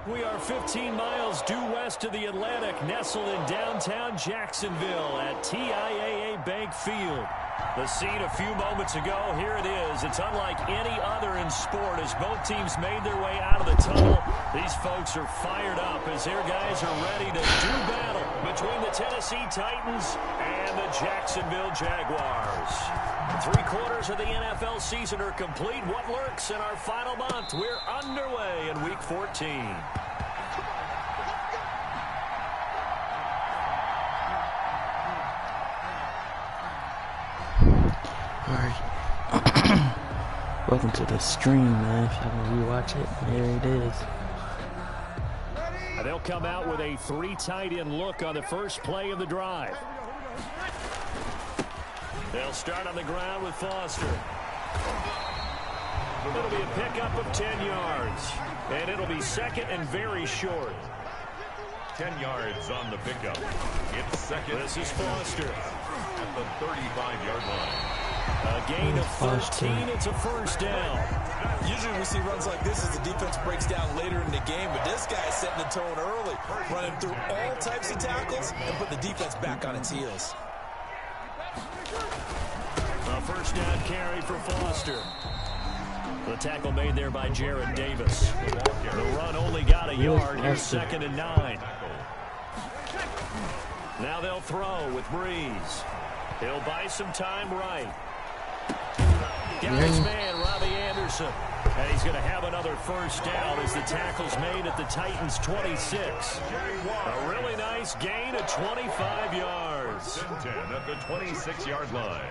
We are 15 miles due west of the Atlantic, nestled in downtown Jacksonville at TIAA Bank Field. The scene a few moments ago, here it is. It's unlike any other in sport as both teams made their way out of the tunnel. These folks are fired up as their guys are ready to do battle between the Tennessee Titans and the Jacksonville Jaguars. 3/4 of the NFL season are complete. What lurks in our final month? We're underway in Week 14. Alright. Welcome to the stream, man. If y'all can rewatch it, there it is. They'll come out with a 3 tight end look on the first play of the drive. They'll start on the ground with Foster. It'll be a pickup of 10 yards. And it'll be second and very short. 10 yards on the pickup. It's second. This is Foster. At the 35-yard line. A gain of 13. It's a first down. Usually we see runs like this as the defense breaks down later in the game, but this guy is setting the tone early, running through all types of tackles and put the defense back on its heels. A first down carry for Foster. The tackle made there by Jared Davis. The run only got a yard. Here's second and 9. Now they'll throw with Breeze. He'll buy some time right. Got his man, Robbie Anderson. And he's going to have another first down as the tackle's made at the Titans' 26. A really nice gain of 25 yards. 10 at the 26-yard line.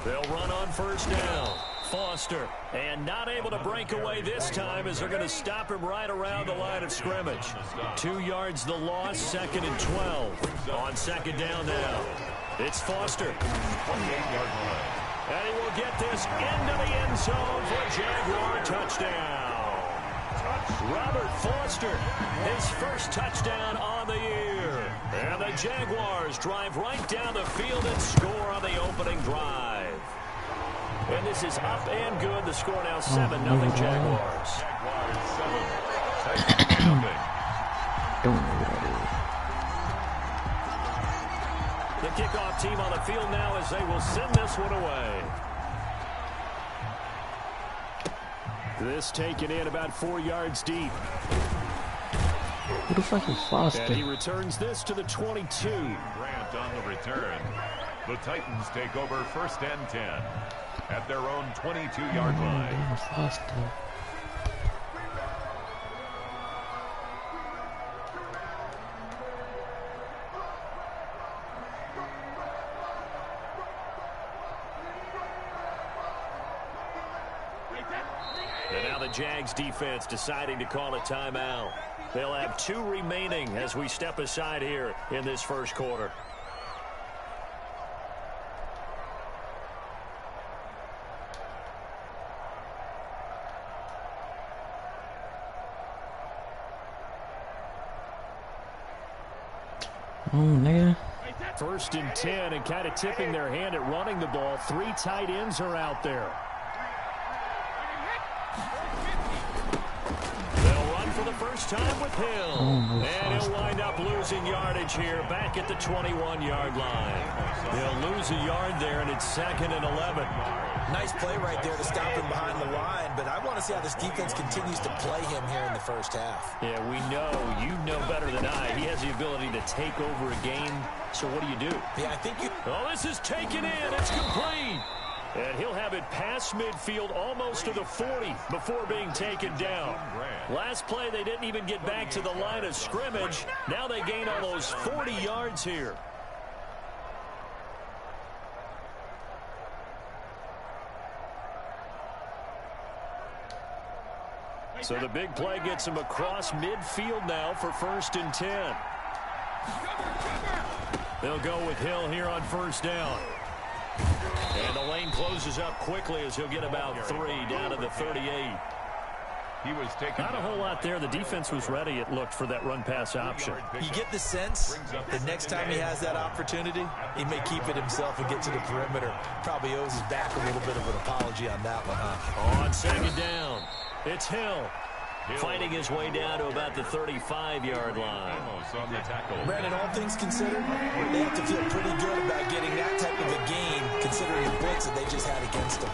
They'll run on first down. Foster, and not able to break away this time as they're going to stop him right around the line of scrimmage. 2 yards the loss, second and 12. On second down now. It's Foster. 28-yard line. And he will get this into the end zone for a Jaguar touchdown. Robert Foster, his first touchdown on the year. And the Jaguars drive right down the field and score on the opening drive. And this is up and good. The score now 7-0 Jaguars. Jaguars 7. Don't know what that The kickoff team on the field now as they will send this one away. This taken in about 4 yards deep. Who the fuck is Foster? And he returns this to the 22. Grant on the return. The Titans take over first and 10 at their own 22-yard line. Foster. And now the Jags defense deciding to call a timeout. They'll have 2 remaining as we step aside here in this first quarter. Oh, nigga. First and 10 and kind of tipping their hand at running the ball. 3 tight ends are out there. They'll run for the first time with Hill. And he'll wind up losing yardage here back at the 21-yard line. They'll lose a yard there, and it's second and 11. Nice play right there to stop him behind the line, but I want to see how this defense continues to play him here in the first half. Yeah, we know. You know better than I. He has the ability to take over a game. So what do? Yeah, I think you... Oh, this is taken in. It's complete. And he'll have it past midfield almost to the 40 before being taken down. Last play, they didn't even get back to the line of scrimmage. Now they gain almost 40 yards here. So the big play gets him across midfield now for first and 10. They'll go with Hill here on first down. And the lane closes up quickly as he'll get about 3 down to the 38. He was taken. Not a whole lot there. The defense was ready, it looked, for that run-pass option. You get the sense the next time he has that opportunity, he may keep it himself and get to the perimeter. Probably owes his back a little bit of an apology on that one, huh? On second down, it's Hill. fighting his way down to about the 35-yard line. Almost on the tackle. Brandon, all things considered, they have to feel pretty good about getting that type of a gain, considering the blitz that they just had against them.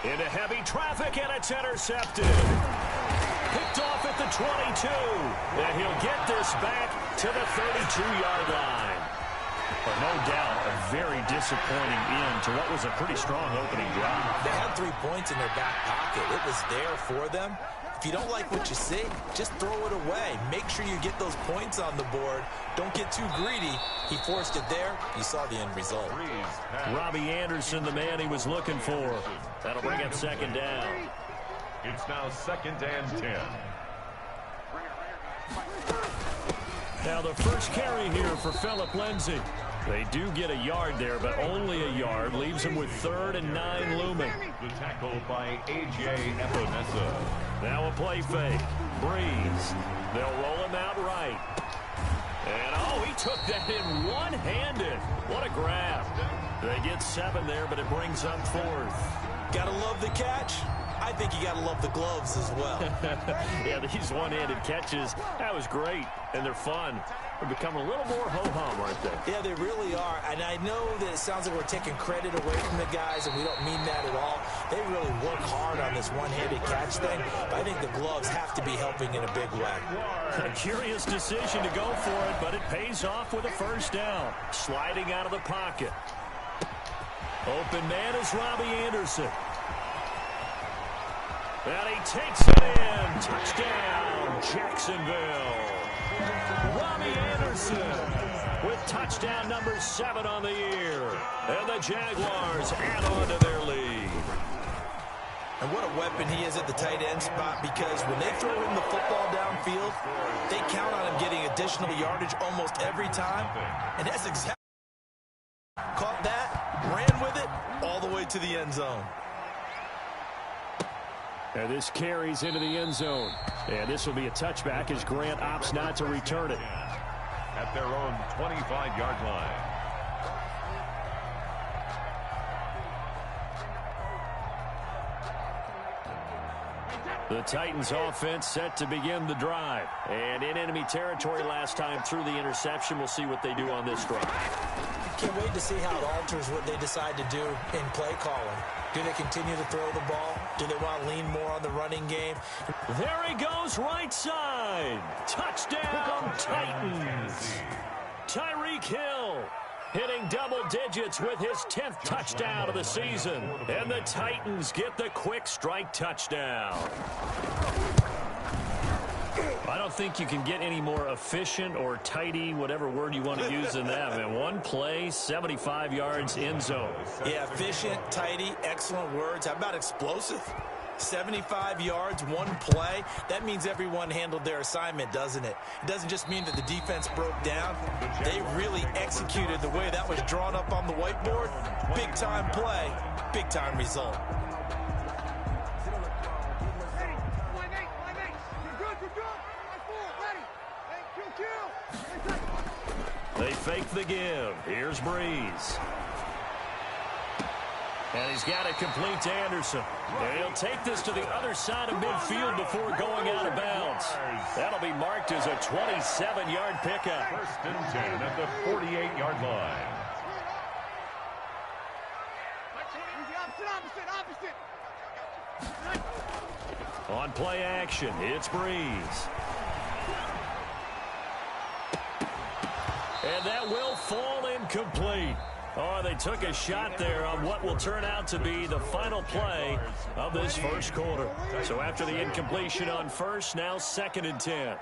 Into heavy traffic, and it's intercepted. Picked off at the 22. And he'll get this back to the 32-yard line. But no doubt, a very disappointing end to what was a pretty strong opening drive. They had 3 points in their back pocket. It was there for them. If you don't like what you see, just throw it away. Make sure you get those points on the board. Don't get too greedy. He forced it there. You saw the end result. Robbie Anderson, the man he was looking for. That'll bring up second down. It's now 2nd and 10. Now the first carry here for Phillip Lindsay. They do get a yard there, but only a yard. Leaves him with 3rd and 9 looming. The tackle by A.J. Epinesa. Now a play fake. Breeze. They'll roll him out right. And, oh, he took that in one-handed. What a grab. They get 7 there, but it brings up 4th. Gotta love the catch. I think you gotta love the gloves as well. Yeah, these one-handed catches, that was great, and they're fun. They're becoming a little more ho-hum right there. Yeah, they really are. And I know that it sounds like we're taking credit away from the guys, and we don't mean that at all. They really work hard on this one-handed catch thing. But I think the gloves have to be helping in a big way. A curious decision to go for it, but it pays off with a first down. Sliding out of the pocket. Open man is Robbie Anderson. And he takes it in. Touchdown, Jacksonville. Robbie Anderson with touchdown number 7 on the year. And the Jaguars add on to their lead. And what a weapon he is at the tight end spot, because when they throw him the football downfield, they count on him getting additional yardage almost every time. And that's exactly caught that, ran with it, all the way to the end zone. And this carries into the end zone. And this will be a touchback as Grant opts not to return it. At their own 25-yard line. The Titans offense set to begin the drive. And in enemy territory last time through the interception. We'll see what they do on this drive. Can't wait to see how it alters what they decide to do in play calling. Do they continue to throw the ball? Do they want to lean more on the running game? There he goes, right side. Touchdown, Titans. Tyreek Hill hitting double digits with his 10th touchdown of the season. And the Titans get the quick strike touchdown. I don't think you can get any more efficient or tidy, whatever word you want to use in that. Man, one play, 75 yards, end zone. Yeah, efficient, tidy, excellent words. How about explosive? 75 yards, one play. That means everyone handled their assignment, doesn't it? It doesn't just mean that the defense broke down. They really executed the way that was drawn up on the whiteboard. Big-time play, big-time result. They fake the give. Here's Breeze. And he's got it complete to Anderson. And he'll take this to the other side of midfield before going out of bounds. That'll be marked as a 27-yard pickup. 1st and 10 at the 48-yard line. On play action, it's Breeze. And that will fall incomplete. Oh, they took a shot there on what will turn out to be the final play of this first quarter. So after the incompletion on first, now 2nd and 10.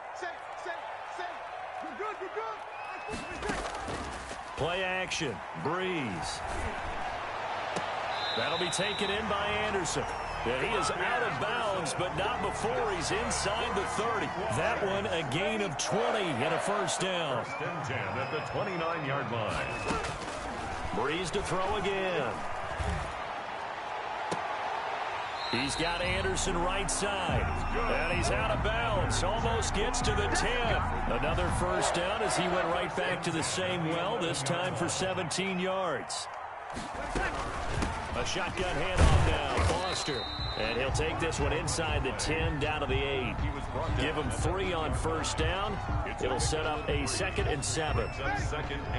Play action, Breeze. That'll be taken in by Anderson. And he is out of bounds, but not before he's inside the 30. That one a gain of 20 and a first down. 1st and 10 at the 29-yard line. Breeze to throw again. He's got Anderson right side. And he's out of bounds. Almost gets to the 10. Another first down as he went right back to the same well, this time for 17 yards. A shotgun handoff now. Foster. And he'll take this one inside the 10 down to the 8. Give him 3 on first down. It'll set up a 2nd and 7.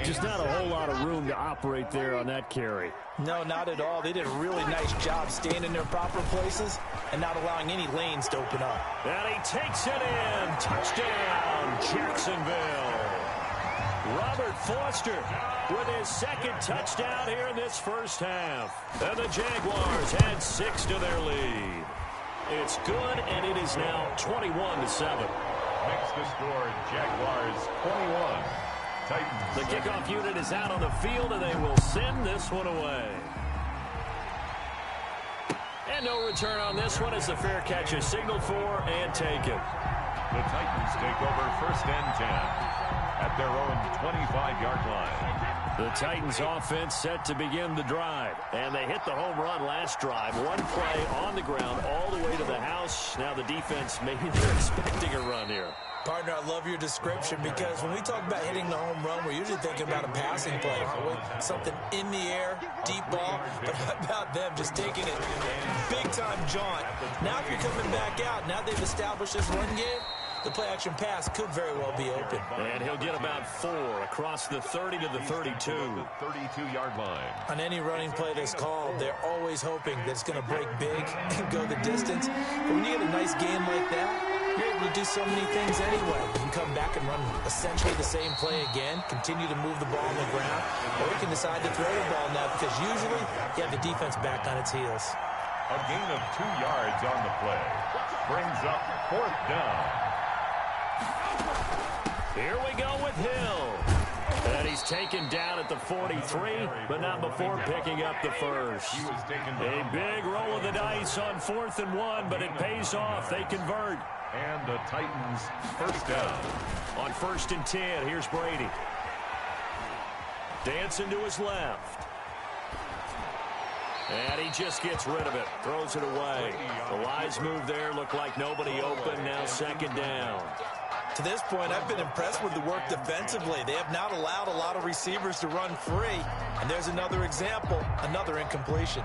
Just not a whole lot of room to operate there on that carry. No, not at all. They did a really nice job staying in their proper places and not allowing any lanes to open up. And he takes it in. Touchdown, Jacksonville. Robert Foster with his 2nd touchdown here in this first half. And the Jaguars add 6 to their lead. It's good, and it is now 21-7. Makes the score Jaguars 21. Titans. The kickoff unit is out on the field, and they will send this one away. And no return on this one as the fair catch is signaled for and taken. The Titans take over 1st and 10 at their own 25-yard line. The Titans offense set to begin the drive. And they hit the home run last drive. One play on the ground all the way to the house. Now the defense, maybe they're expecting a run here. Partner, I love your description because when we talk about hitting the home run, we're usually thinking about a passing play, aren't we? Something in the air, deep ball. But how about them just taking it big-time jaunt? Now if you're coming back out, now they've established this run game, the play-action pass could very well be open. And he'll get about 4 across the 30 to the 32. 32-yard line. On any running play that's called, they're always hoping that it's going to break big and go the distance. But when you get a nice game like that, you're able to do so many things anyway. You can come back and run essentially the same play again, continue to move the ball on the ground, or you can decide to throw the ball now because usually you have the defense back on its heels. A gain of 2 yards on the play. Brings up 4th down. Here we go with Hill. And he's taken down at the 43, but not before picking up the first. A big roll of the dice on 4th and 1, but it pays off. They convert. And the Titans 1st down. On 1st and 10, here's Brady. Dancing to his left. And he just gets rid of it. Throws it away. The wise move there. Looked like nobody open. Now 2nd down. To this point, I've been impressed with the work defensively. They have not allowed a lot of receivers to run free. And there's another example, another incompletion.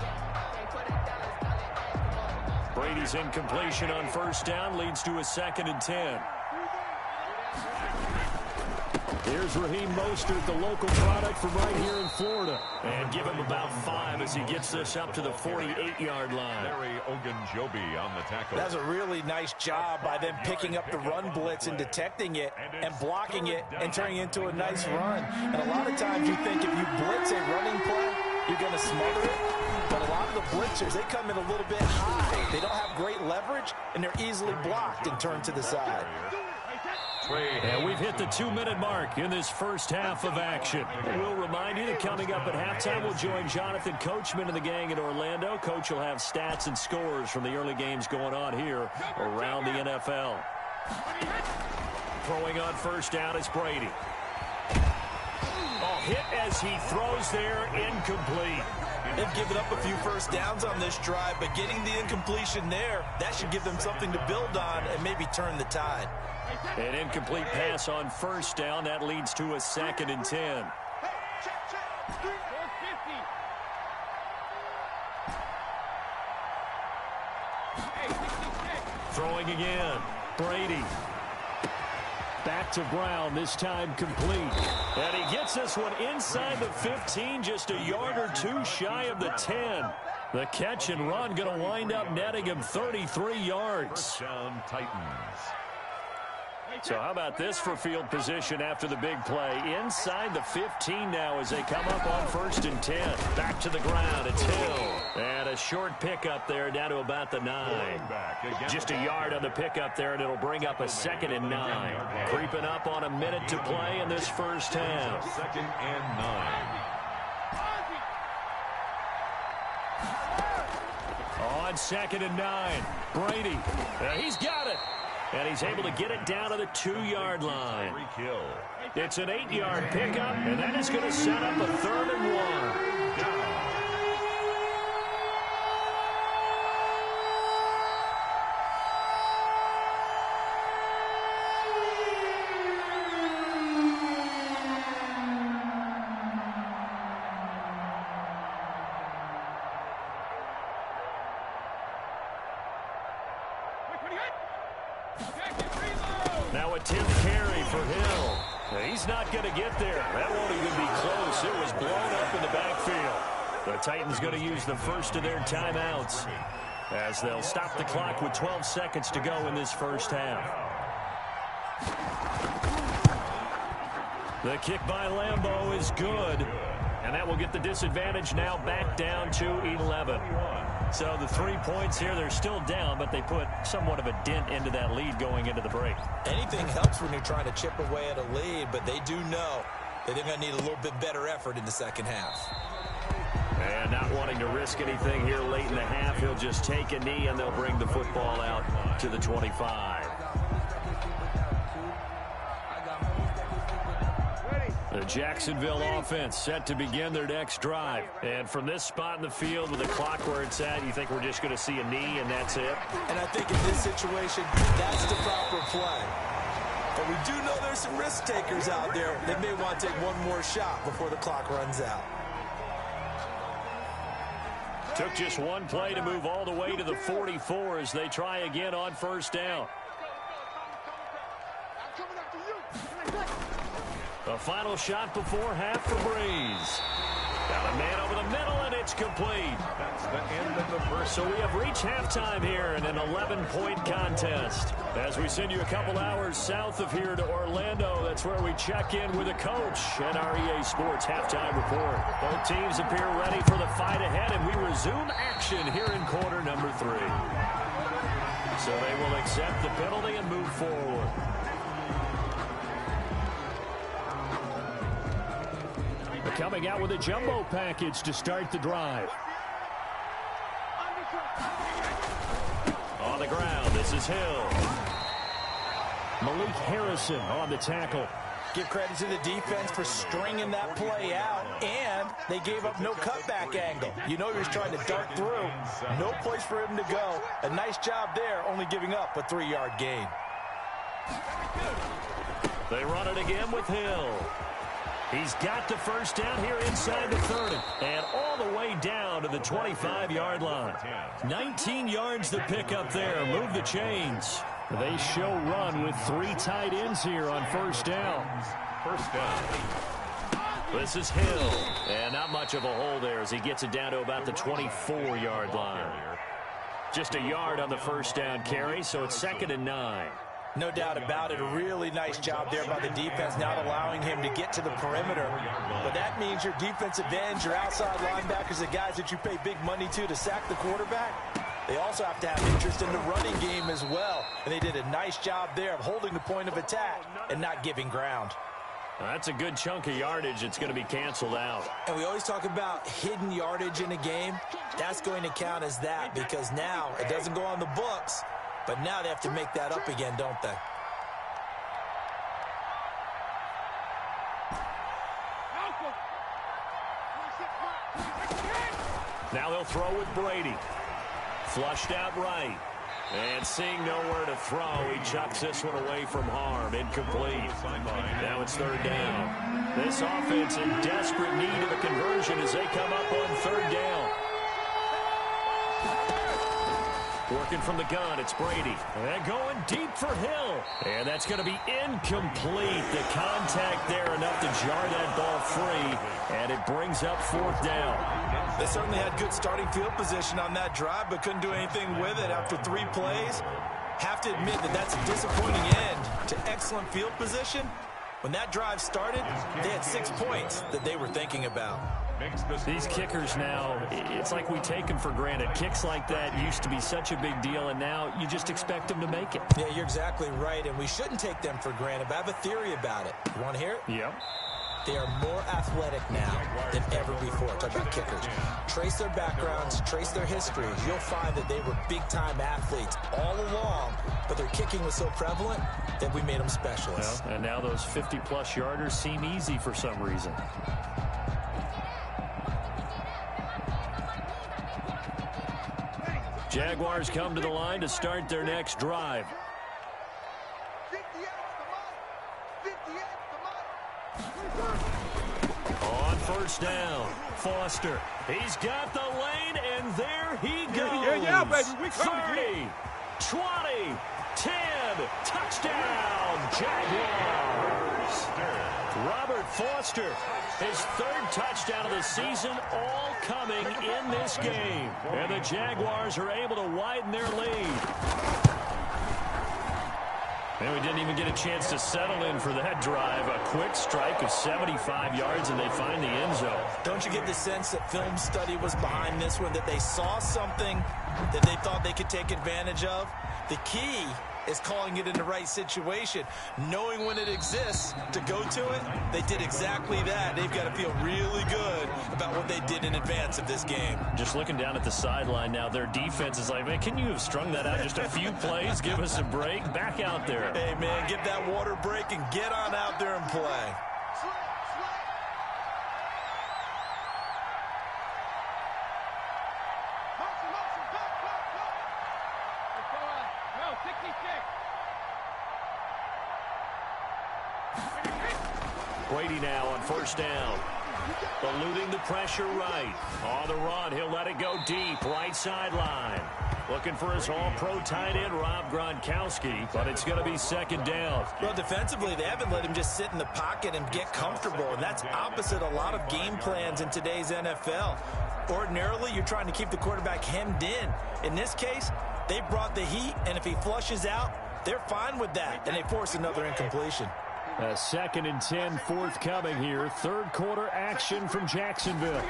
Brady's incompletion on 1st down leads to a 2nd and 10. Here's Raheem Mostert, the local product from right here in Florida. And give him about 5 as he gets this up to the 48-yard line. Larry Ogunjobi on the tackle. That's a really nice job by them picking up the run blitz and detecting it and blocking it and turning it into a nice run. And a lot of times you think if you blitz a running play, you're going to smother it. But a lot of the blitzers, they come in a little bit high. They don't have great leverage, and they're easily blocked and turned to the side. And we've hit the 2-minute mark in this first half of action. We'll remind you that coming up at halftime, we'll join Jonathan Coachman and the gang in Orlando. Coach will have stats and scores from the early games going on here around the NFL. Throwing on 1st down is Brady. Oh, hit as he throws there, incomplete. They've given up a few first downs on this drive, but getting the incompletion there, that should give them something to build on and maybe turn the tide. An incomplete pass on 1st down. That leads to a 2nd and 10. Throwing again. Brady. Back to Brown, this time complete. And he gets this one inside the 15, just a yard or 2 shy of the 10. The catch and run going to wind up netting him 33 yards. First down, Titans. So how about this for field position after the big play? Inside the 15 now as they come up on 1st and 10. Back to the ground, it's Hill. And a short pickup there down to about the 9. Just a yard on the pickup there, and it'll bring up a 2nd and 9. Creeping up on a minute to play in this first half. 2nd and 9. On 2nd and 9, Brady. He's got it. And he's able to get it down to the 2-yard line. It's an 8-yard pickup, and that is going to set up a 3rd and 1. Now a tip carry for Hill. He's not going to get there. That won't even be close. It was blown up in the backfield. The Titans going to use the first of their timeouts as they'll stop the clock with 12 seconds to go in this first half. The kick by Lambeau is good, and that will get the disadvantage now back down to 11. So the 3 points here, they're still down, but they put somewhat of a dent into that lead going into the break. Anything helps when you're trying to chip away at a lead, but they do know that they're going to need a little bit better effort in the second half. And not wanting to risk anything here late in the half, he'll just take a knee, and they'll bring the football out to the 25. The Jacksonville offense set to begin their next drive. And from this spot in the field with the clock where it's at, you think we're just going to see a knee and that's it? And I think in this situation, that's the proper play. But we do know there's some risk takers out there that may want to take one more shot before the clock runs out. Took just one play to move all the way to the 44 as they try again on first down. The final shot before half for Breeze. Got a man over the middle, and it's complete. That's the end of the first. So we have reached halftime here in an 11-point contest. As we send you a couple hours south of here to Orlando, that's where we check in with a coach and our EA Sports halftime report. Both teams appear ready for the fight ahead, and we resume action here in quarter number 3. So they will accept the penalty and move forward. Coming out with a jumbo package to start the drive. On the ground, this is Hill. Malik Harrison on the tackle. Give credit to the defense for stringing that play out, and they gave up no cutback angle. You know he was trying to dart through. No place for him to go. A nice job there, only giving up a 3-yard gain. They run it again with Hill. He's got the first down here inside the 30. And all the way down to the 25-yard line. 19 yards to pick up there. Move the chains. They show run with 3 tight ends here on first down. First down. This is Hill. And not much of a hole there as he gets it down to about the 24-yard line. Just a yard on the first down carry, so it's 2nd and 9. No doubt about it. A really nice job there by the defense, not allowing him to get to the perimeter. But that means your defensive ends, your outside linebackers, the guys that you pay big money to sack the quarterback, they also have to have interest in the running game as well. And they did a nice job there of holding the point of attack and not giving ground. That's a good chunk of yardage. It's going to be canceled out. And we always talk about hidden yardage in a game. That's going to count as that because now it doesn't go on the books. But now they have to make that up again, don't they? Now they'll throw with Brady. Flushed out right. And seeing nowhere to throw, he chucks this one away from harm. Incomplete. Now it's 3rd down. This offense in desperate need of a conversion as they come up on 3rd down. Working from the gun, it's Brady. And going deep for Hill. And that's going to be incomplete. The contact there enough to jar that ball free. And it brings up 4th down. They certainly had good starting field position on that drive, but couldn't do anything with it after 3 plays. Have to admit that that's a disappointing end to excellent field position. When that drive started, they had 6 points that they were thinking about. These kickers now, it's like we take them for granted. Kicks like that used to be such a big deal, and now you just expect them to make it. Yeah, you're exactly right, and we shouldn't take them for granted, but I have a theory about it. You want to hear it? Yep. They are more athletic now than ever before. Talk about kickers. Trace their backgrounds, trace their histories. You'll find that they were big-time athletes all along, but their kicking was so prevalent that we made them specialists. Well, and now those 50-plus yarders seem easy for some reason. Jaguars come to the line to start their next drive. On first down, Foster. He's got the lane, and there he goes. Yeah, baby. We coming. 30. 20, 10, touchdown, Jaguars. Robert Foster, his third touchdown of the season, all coming in this game. And the Jaguars are able to widen their lead. And we didn't even get a chance to settle in for that drive. A quick strike of 75 yards, and they find the end zone. Don't you get the sense that film study was behind this one, that they saw something that they thought they could take advantage of? The key is calling it in the right situation, knowing when it exists to go to it. They did exactly that. They've got to feel really good about what they did in advance of this game. Just looking down at the sideline now, their defense is like, man, can you have strung that out just a few plays? Give us a break. Back out there. Hey, man, get that water break and get on out there and play. Brady now on first down. Eluding the pressure right. On the run, he'll let it go deep. Right sideline. Looking for his all-pro tight end, Rob Gronkowski, but it's going to be second down. Well, defensively, they haven't let him just sit in the pocket and get comfortable, and that's opposite a lot of game plans in today's NFL. Ordinarily, you're trying to keep the quarterback hemmed in. In this case, they brought the heat, and if he flushes out, they're fine with that, and they force another incompletion. A 2nd and 10 forthcoming here. Third quarter action from Jacksonville.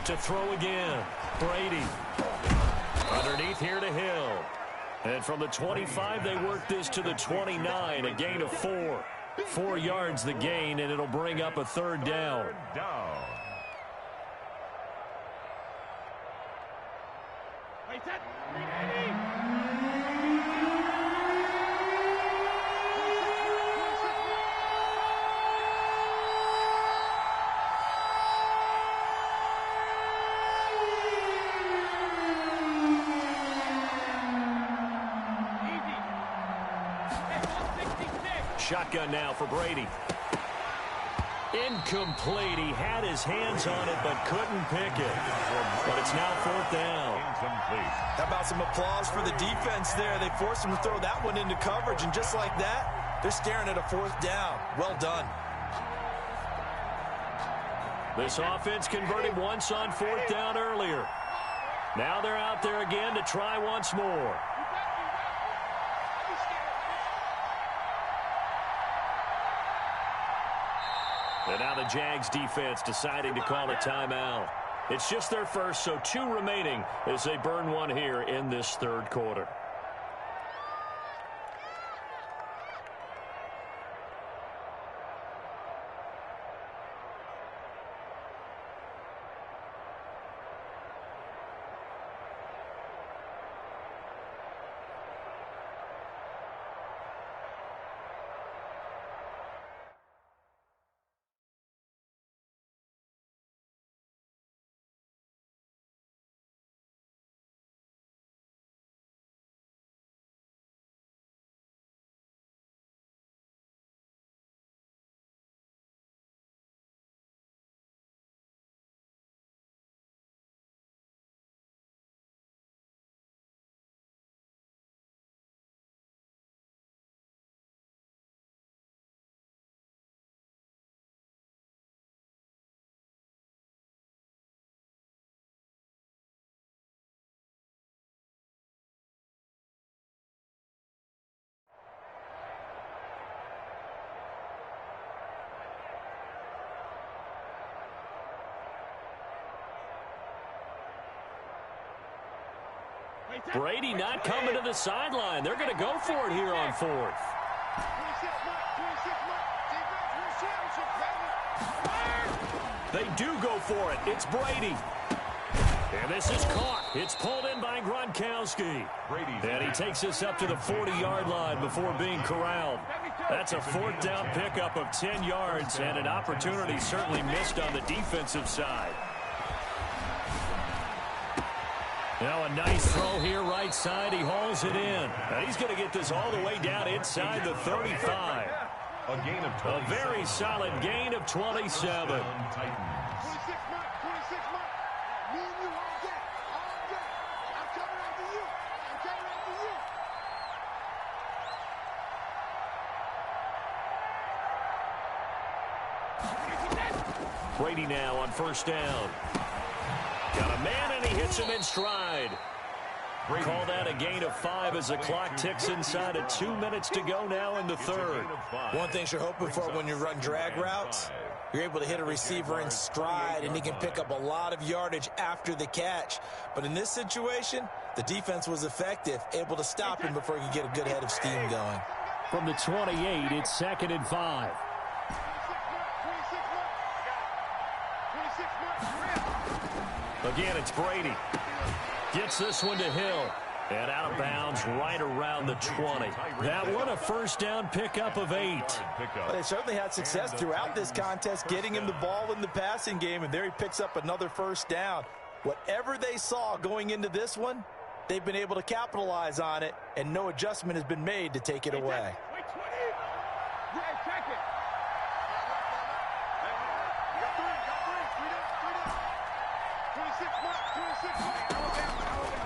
To throw again. Brady. Underneath here to Hill. And from the 25, they work this to the 29. A gain of 4. 4 yards the gain, and it'll bring up a third down. Shotgun now for Brady. Incomplete. He had his hands on it but couldn't pick it. But it's now fourth down. Incomplete. How about some applause for the defense there? They forced him to throw that one into coverage, and just like that, they're staring at a fourth down. Well done. This offense converted once on fourth down earlier. Now they're out there again to try once more. And now the Jags defense deciding to call a timeout. It's just their first, so 2 remaining as they burn one here in this third quarter. Brady not coming to the sideline. They're going to go for it here on fourth. They do go for it. It's Brady. And this is caught. It's pulled in by Gronkowski. And he takes this up to the 40-yard line before being corralled. That's a fourth down pickup of 10 yards and an opportunity certainly missed on the defensive side. Now a nice throw here right side. He hauls it in. And he's going to get this all the way down inside the 35. A gain of 27. A very solid gain of 27. Brady now on first down. Got a man, and he hits him in stride. Call that a gain of 5 as the clock ticks inside of 2 minutes to go now in the third. One thing you're hoping for when you run drag routes, you're able to hit a receiver in stride, and he can pick up a lot of yardage after the catch. But in this situation, the defense was effective, able to stop him before he could get a good head of steam going. From the 28, it's 2nd and 5. Again, it's Brady. Gets this one to Hill. And out of bounds right around the 20. That one a first down pickup of 8. Well, they certainly had success throughout this contest getting him the ball in the passing game, and there he picks up another first down. Whatever they saw going into this one, they've been able to capitalize on it, and no adjustment has been made to take it away.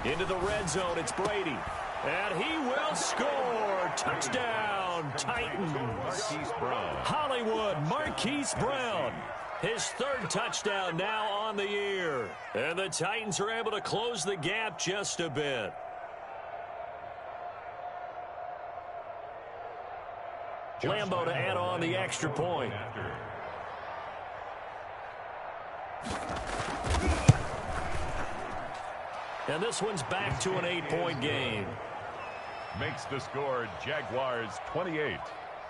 Into the red zone, it's Brady. And he will score. Touchdown, Titans. Marquise Brown. Hollywood Marquise Brown. His 3rd touchdown now on the year. And the Titans are able to close the gap just a bit. Lambo to add on the extra point. And this one's back to an 8-point game. Makes the score Jaguars 28,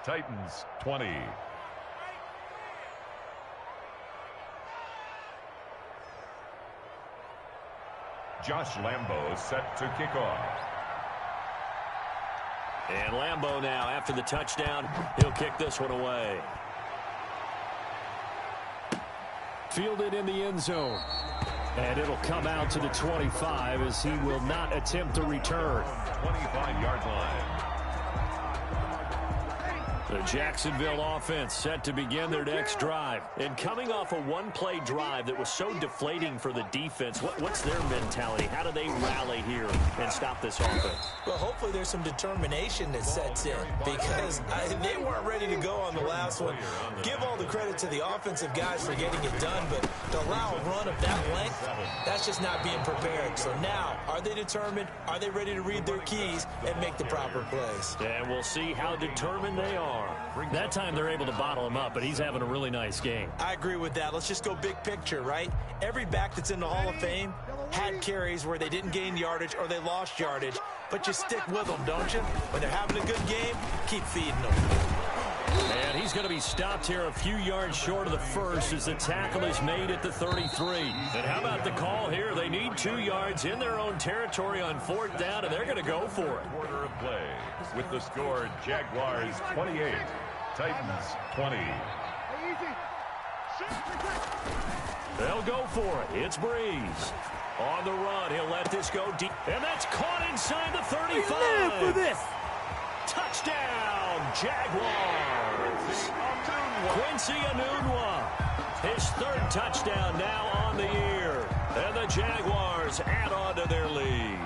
Titans 20. Josh Lambo set to kick off. And Lambo now, after the touchdown, he'll kick this one away. Fielded in the end zone. And it'll come out to the 25 as he will not attempt to return. 25-yard line. The Jacksonville offense set to begin their next drive. And coming off a one-play drive that was so deflating for the defense, what's their mentality? How do they rally here and stop this offense? Well, hopefully there's some determination that sets in, because they weren't ready to go on the last one. Give all the credit to the offensive guys for getting it done, but to allow a run of that length, that's just not being prepared. So now, are they determined? Are they ready to read their keys and make the proper plays? And we'll see how determined they are. That time they're able to bottle him up, but he's having a really nice game. I agree with that. Let's just go big picture, right? Every back that's in the Hall of Fame had carries where they didn't gain yardage or they lost yardage, but you stick with them, don't you? When they're having a good game, keep feeding them. And he's going to be stopped here a few yards short of the first as the tackle is made at the 33. And how about the call here? They need 2 yards in their own territory on 4th down, and they're going to go for it. Quarter of play with the score Jaguars 28, Titans 20. They'll go for it. It's Breeze. On the run, he'll let this go deep. And that's caught inside the 35. Live for this. Touchdown, Jaguars. Quincy Enunwa, his 3rd touchdown now on the year. And the Jaguars add on to their lead.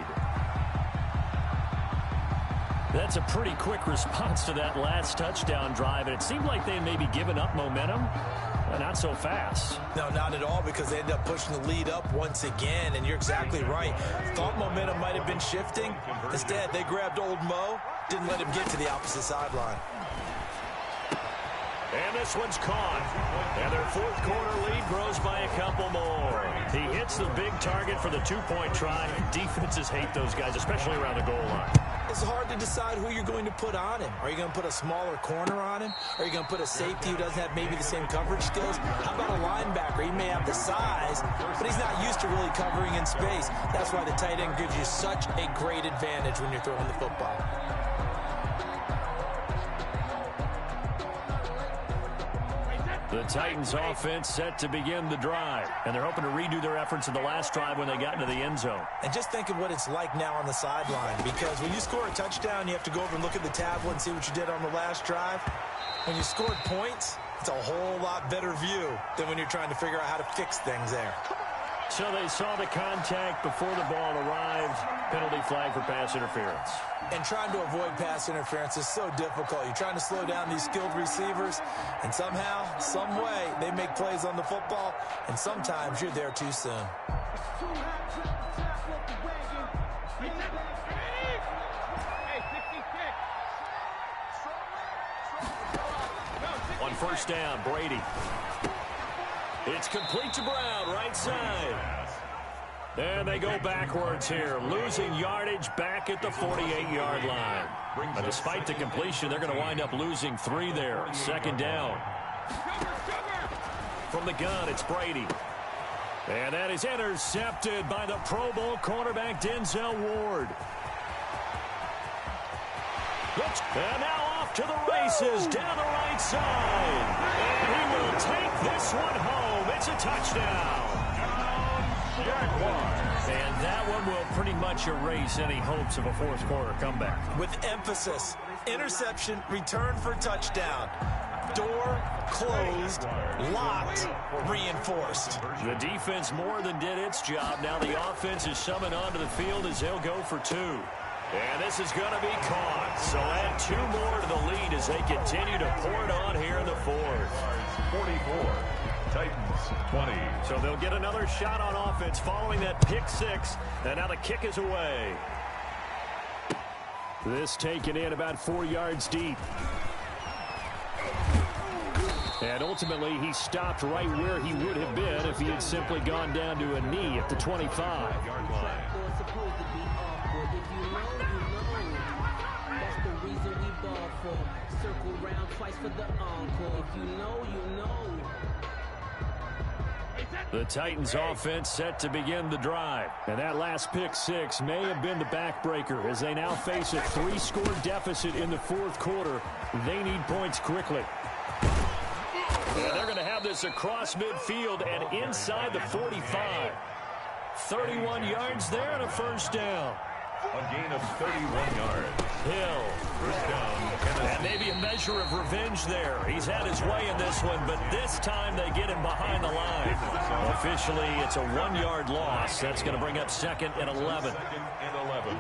That's a pretty quick response to that last touchdown drive, and it seemed like they may be giving up momentum. Not so fast. No, not at all, because they ended up pushing the lead up once again, and you're exactly right. Thought momentum might have been shifting. Instead, they grabbed old Mo, didn't let him get to the opposite sideline. And this one's caught. And their 4th quarter lead grows by a couple more. He hits the big target for the 2-point try. Defenses hate those guys, especially around the goal line. It's hard to decide who you're going to put on him. Are you going to put a smaller corner on him? Are you going to put a safety who doesn't have maybe the same coverage skills? How about a linebacker? He may have the size, but he's not used to really covering in space. That's why the tight end gives you such a great advantage when you're throwing the football. The Titans offense set to begin the drive. And they're hoping to redo their efforts in the last drive when they got into the end zone. And just think of what it's like now on the sideline, because when you score a touchdown, you have to go over and look at the tablet and see what you did on the last drive. When you scored points, it's a whole lot better view than when you're trying to figure out how to fix things there. So they saw the contact before the ball arrived. Penalty flag for pass interference. And trying to avoid pass interference is so difficult. You're trying to slow down these skilled receivers, and somehow, some way, they make plays on the football, and sometimes you're there too soon. On first down, Brady. It's complete to Brown, right side. And they go backwards here, losing yardage back at the 48-yard line. But despite the completion, they're going to wind up losing 3 there. Second down. From the gun, it's Brady. And that is intercepted by the Pro Bowl cornerback Denzel Ward. And now off to the races down the right side. And he will take this one home. It's a touchdown. And that one will pretty much erase any hopes of a fourth quarter comeback. With emphasis, interception, return for touchdown. Door closed, locked, reinforced. The defense more than did its job. Now the offense is summoned onto the field as they'll go for 2. And this is going to be caught. So add 2 more to the lead as they continue to pour it on here in the fourth. 44. Titans 20. So they'll get another shot on offense following that pick 6. And now the kick is away. This taken in about 4 yards deep. And ultimately, he stopped right where he would have been if he had simply gone down to a knee at the 25-yard line. Circle round twice for the encore. If you know, you know. The Titans offense set to begin the drive. And that last pick 6 may have been the backbreaker as they now face a 3-score deficit in the fourth quarter. They need points quickly. And they're going to have this across midfield and inside the 45. 31 yards there and a first down. A gain of 31 yards. Hill. First down, Tennessee. And maybe a measure of revenge there. He's had his way in this one, but this time they get him behind the line. Officially, it's a 1-yard loss. That's going to bring up 2nd and 11. 2nd and 11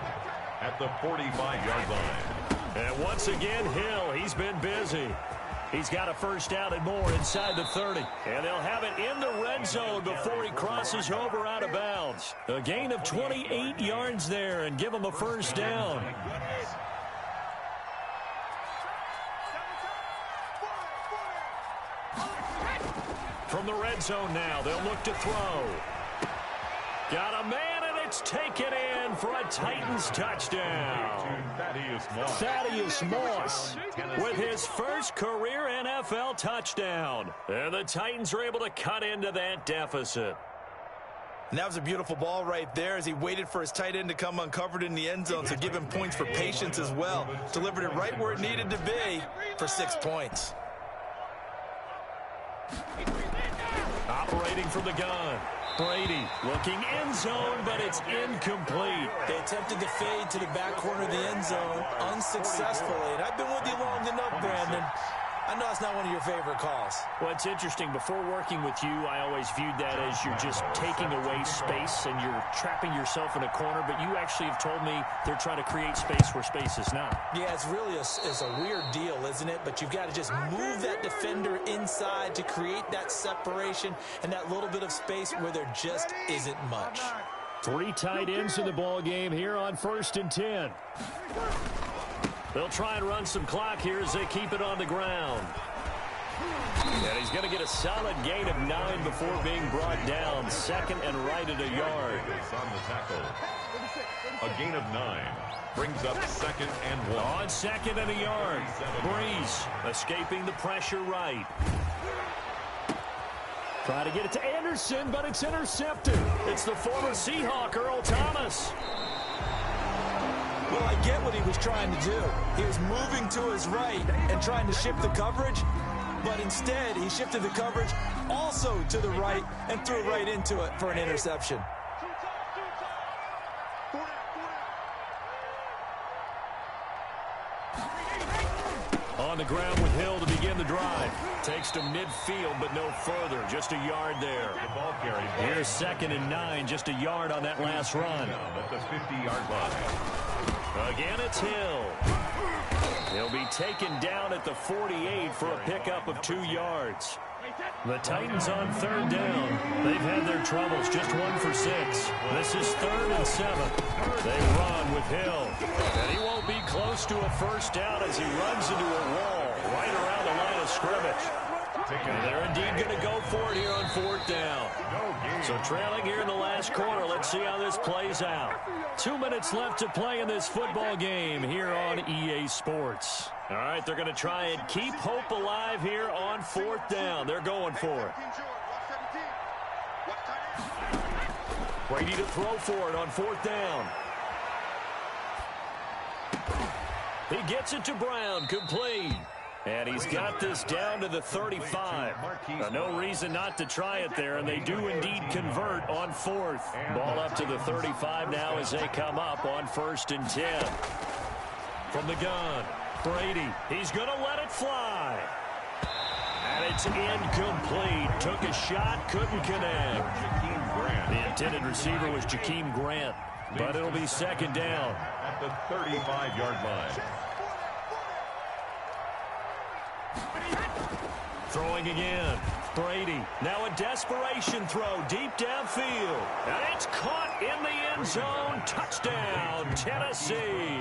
at the 45-yard line. And once again, Hill, he's been busy. He's got a first down and more inside the 30. And they'll have it in the red zone before he crosses over out of bounds. A gain of 28 yards there and give him a first down. From the red zone now, they'll look to throw. Got a man, and it's taken in for a Titans touchdown. Thaddeus Moss with his first career NFL touchdown. And the Titans are able to cut into that deficit. And that was a beautiful ball right there as he waited for his tight end to come uncovered in the end zone, so give him points for patience as well. Delivered it right where it needed to be for 6 points. Operating from the gun. Brady looking end zone, but it's incomplete. They attempted to fade to the back corner of the end zone unsuccessfully. And I've been with you long enough, Brandon. I know it's not one of your favorite calls. Well, it's interesting. Before working with you, I always viewed that as you're just taking away space and you're trapping yourself in a corner. But you actually have told me they're trying to create space where space is not. Yeah, it's really a weird deal, isn't it? But you've got to just move that defender inside to create that separation and that little bit of space where there just isn't much. 3 tight ends in the ball game here on 1st and 10. They'll try and run some clock here as they keep it on the ground. And he's going to get a solid gain of 9 before being brought down. 2nd and right at a yard. On the tackle. A gain of 9 brings up 2nd and 1. On 2nd and a yard. Breeze escaping the pressure right. Try to get it to Anderson, but it's intercepted. It's the former Seahawk, Earl Thomas. Well, I get what he was trying to do. He was moving to his right and trying to shift the coverage, but instead he shifted the coverage also to the right and threw right into it for an interception. On the ground with Hill to begin the drive. Takes to midfield, but no further. Just a yard there. Here's 2nd and 9, just a yard on that last run. At the 50-yard line. Again, it's Hill. He'll be taken down at the 48 for a pickup of 2 yards. The Titans on 3rd down. They've had their troubles, just 1 for 6. This is 3rd and 7. They run with Hill. And he won't be close to a first down as he runs into a wall right around the line of scrimmage. And they're indeed going to go for it here on 4th down. So trailing here in the last quarter. Let's see how this plays out. 2 minutes left to play in this football game here on EA Sports. All right, they're going to try and keep hope alive here on 4th down. They're going for it. Brady to throw for it on 4th down. He gets it to Brown, complete. And he's got this down to the 35. No reason not to try it there, and they do indeed convert on 4th. Ball up to the 35 now as they come up on 1st and 10. From the gun, Brady. He's going to let it fly. And it's incomplete. Took a shot, couldn't connect. The intended receiver was Jakeem Grant, but it'll be 2nd down. At the 35-yard line. Throwing again. Brady. Now a desperation throw deep downfield. And it's caught in the end zone. Touchdown, Tennessee.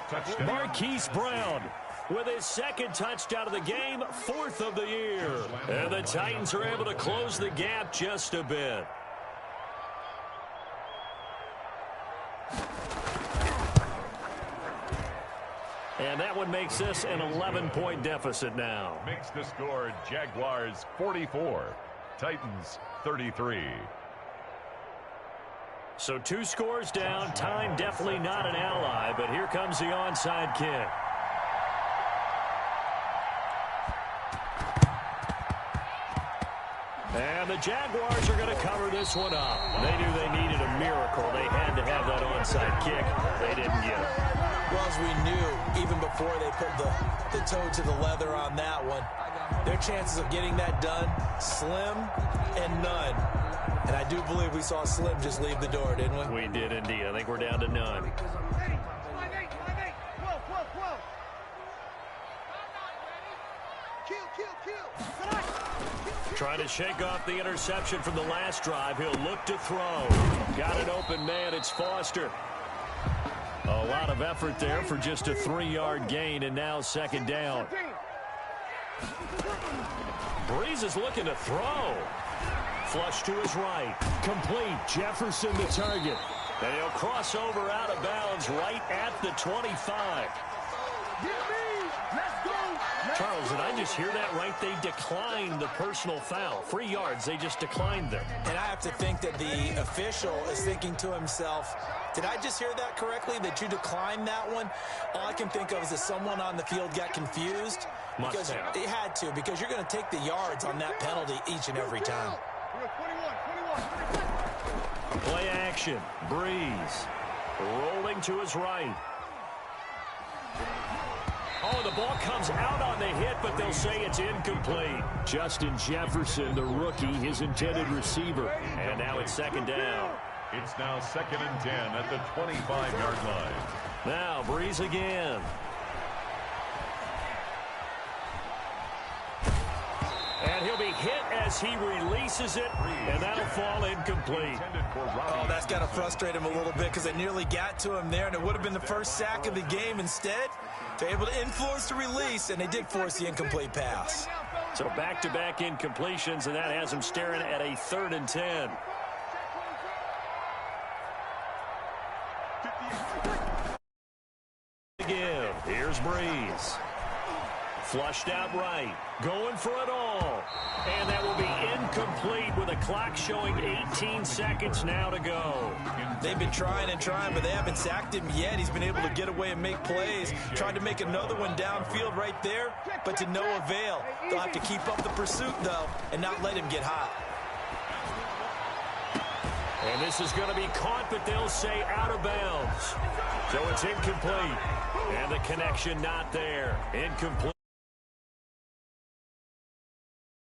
Touchdown. Marquise Brown with his 2nd touchdown of the game, 4th of the year. And the Titans are able to close the gap just a bit. And that one makes this an 11-point deficit now. Makes the score Jaguars 44, Titans 33. So 2 scores down. Time definitely not an ally, but here comes the onside kick. And the Jaguars are going to cover this one up. They knew they needed a miracle. They had to have that onside kick. They didn't get it. Well, as we knew, even before they put the toe to the leather on that one, their chances of getting that done, slim and none. And I do believe we saw Slim just leave the door, didn't we? We did indeed. I think we're down to none. Trying to shake off the interception from the last drive. He'll look to throw. Got an open man. It's Foster. A lot of effort there for just a 3-yard gain, and now 2nd down. Breeze is looking to throw. Flush to his right. Complete. Jefferson the target. And he'll cross over out of bounds right at the 25. Charles, did I just hear that right? They declined the personal foul. 3 yards, they just declined them. And I have to think that the official is thinking to himself, did I just hear that correctly, that you declined that one? All I can think of is that someone on the field got confused. Because they had to, because you're going to take the yards on that penalty each and every time. Play action. Breeze. Rolling to his right. Oh, the ball comes out on the hit, but they'll say it's incomplete. Justin Jefferson, the rookie, his intended receiver. And now it's 2nd down. It's now 2nd and 10 at the 25-yard line. Now Breeze again. And he'll be hit as he releases it, and that'll fall incomplete. Oh, that's got to frustrate him a little bit because it nearly got to him there, and it would have been the first sack of the game. Instead, they're able to influence the release, and they did force the incomplete pass. So back-to-back incompletions, and that has him staring at a 3rd and 10. Again, here's Breeze. Flushed out right. Going for it all. And that will be incomplete with a clock showing 18 seconds now to go. They've been trying and trying, but they haven't sacked him yet. He's been able to get away and make plays. Tried to make another one downfield right there, but to no avail. They'll have to keep up the pursuit, though, and not let him get hot. And this is going to be caught, but they'll say out of bounds. So it's incomplete. And the connection not there. Incomplete.